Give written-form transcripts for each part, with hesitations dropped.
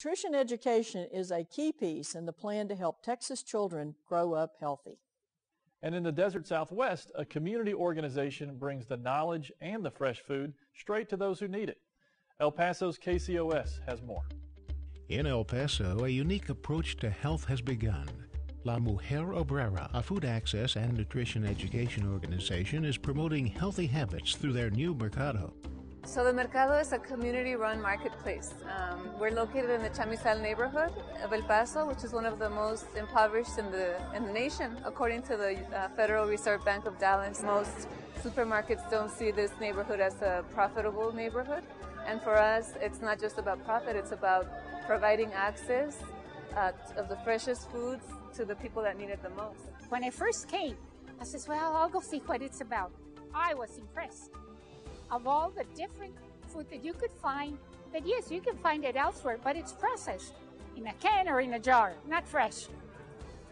Nutrition education is a key piece in the plan to help Texas children grow up healthy. And in the desert Southwest, a community organization brings the knowledge and the fresh food straight to those who need it. El Paso's KCOS has more. In El Paso, a unique approach to health has begun. La Mujer Obrera, a food access and nutrition education organization, is promoting healthy habits through their new mercado. So the Mercado is a community-run marketplace. We're located in the Chamizal neighborhood of El Paso, which is one of the most impoverished in the nation, according to the Federal Reserve Bank of Dallas. Most supermarkets don't see this neighborhood as a profitable neighborhood. And for us, it's not just about profit, it's about providing access of the freshest foods to the people that need it the most. When I first came, I said, well, I'll go see what it's about. I was impressed. Of all the different food that you could find, that yes, you can find it elsewhere, but it's processed in a can or in a jar, not fresh.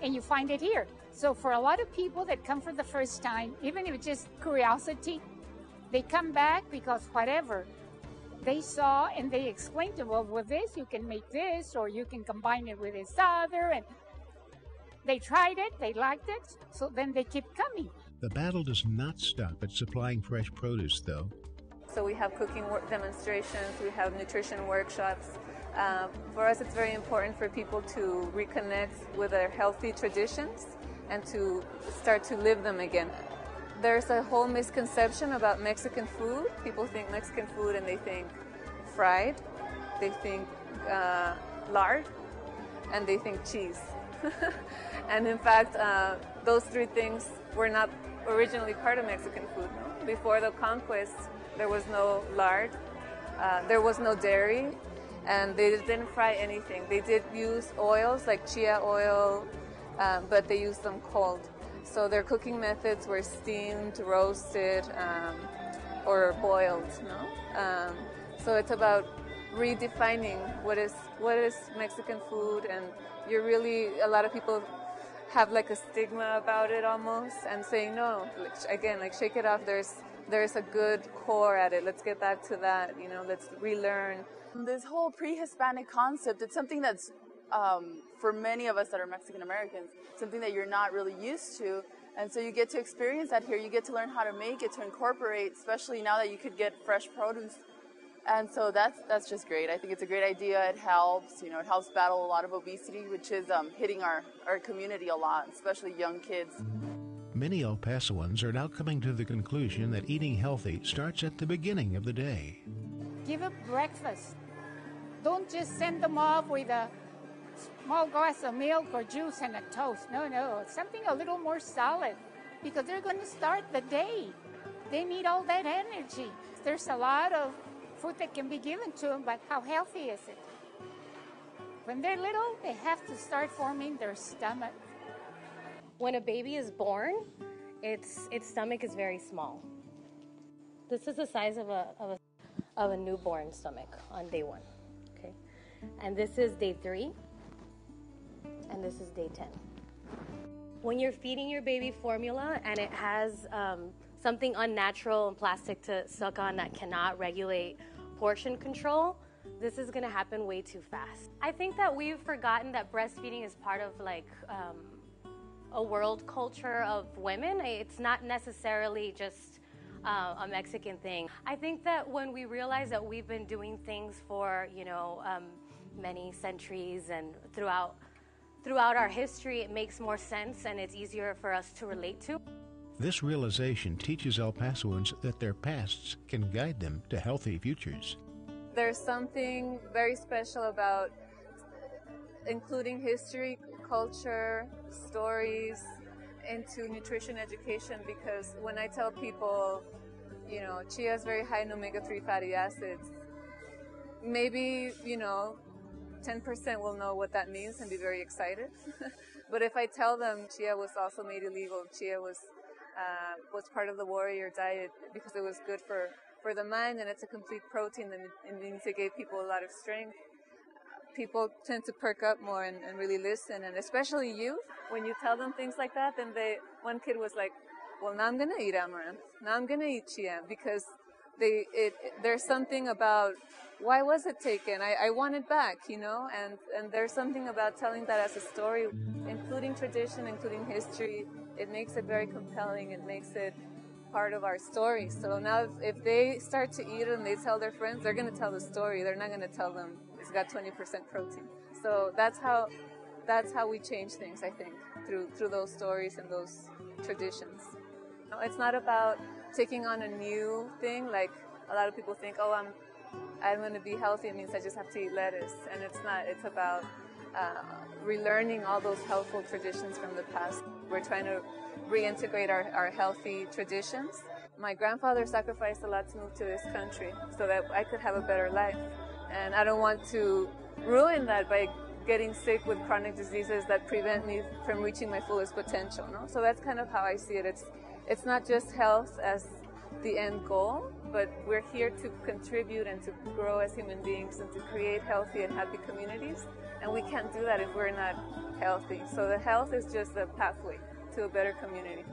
And you find it here. So for a lot of people that come for the first time, even if it's just curiosity, they come back because whatever they saw and they explained to them, well, with this, you can make this, or you can combine it with this other. And they tried it, they liked it, so then they keep coming. The battle does not stop at supplying fresh produce, though. So we have cooking demonstrations, we have nutrition workshops. For us, it's very important for people to reconnect with their healthy traditions and to start to live them again. There's a whole misconception about Mexican food. People think Mexican food and they think fried, they think lard, and they think cheese. And in fact, those three things were not originally part of Mexican food. No? Before the conquest, there was no lard, there was no dairy, and they didn't fry anything. They did use oils like chia oil, but they used them cold. So their cooking methods were steamed, roasted, or boiled. No? So it's about redefining what is Mexican food, and a lot of people have like a stigma about it almost, and saying no, again, like shake it off. There's a good core at it. Let's get back to that. Let's relearn. This whole pre-Hispanic concept, it's something that's for many of us that are Mexican Americans, something that you're not really used to. And so you get to experience that here. You get to learn how to make it, to incorporate, especially now that you could get fresh produce. And so that's just great. I think it's a great idea. It helps, it helps battle a lot of obesity, which is hitting our community a lot, especially young kids. Many El Pasoans are now coming to the conclusion that eating healthy starts at the beginning of the day. Give up breakfast. Don't just send them off with a small glass of milk or juice and a toast. No, something a little more solid, because they're going to start the day. They need all that energy. There's a lot of food that can be given to them, but how healthy is it? When they're little, they have to start forming their stomach. When a baby is born, its stomach is very small. This is the size of a newborn stomach on day 1. Okay, and this is day 3, and this is day 10. When you're feeding your baby formula and it has something unnatural and plastic to suck on that cannot regulate portion control, this is going to happen way too fast. I think that we've forgotten that breastfeeding is part of a world culture of women. It's not necessarily just a Mexican thing. I think that when we realize that we've been doing things for many centuries and throughout our history, it makes more sense and it's easier for us to relate to. This realization teaches El Pasoans that their pasts can guide them to healthy futures. There's something very special about including history, culture, stories into nutrition education, because when I tell people, chia is very high in omega-3 fatty acids, maybe, 10% will know what that means and be very excited. But if I tell them chia was also made illegal, chia was part of the warrior diet because it was good for the mind and it's a complete protein and it means it gave people a lot of strength, people tend to perk up more and really listen, and especially youth. When you tell them things like that, then one kid was like, well, now I'm going to eat amaranth. Now I'm going to eat chia, because there's something about why was it taken? I want it back, you know, and there's something about telling that as a story, including tradition, including history. It makes it very compelling. It makes it part of our story. So now if they start to eat it and they tell their friends, they're going to tell the story. They're not going to tell them it's got 20% protein. So that's how we change things, I think, through those stories and those traditions. It's not about taking on a new thing, like a lot of people think, oh, I'm going to be healthy. It means I just have to eat lettuce. And it's not. It's about relearning all those helpful traditions from the past. We're trying to reintegrate our healthy traditions. My grandfather sacrificed a lot to move to this country so that I could have a better life. And I don't want to ruin that by getting sick with chronic diseases that prevent me from reaching my fullest potential. No? So that's kind of how I see it. It's not just health as the end goal, but we're here to contribute and to grow as human beings and to create healthy and happy communities. And we can't do that if we're not healthy. So the health is just a pathway to a better community.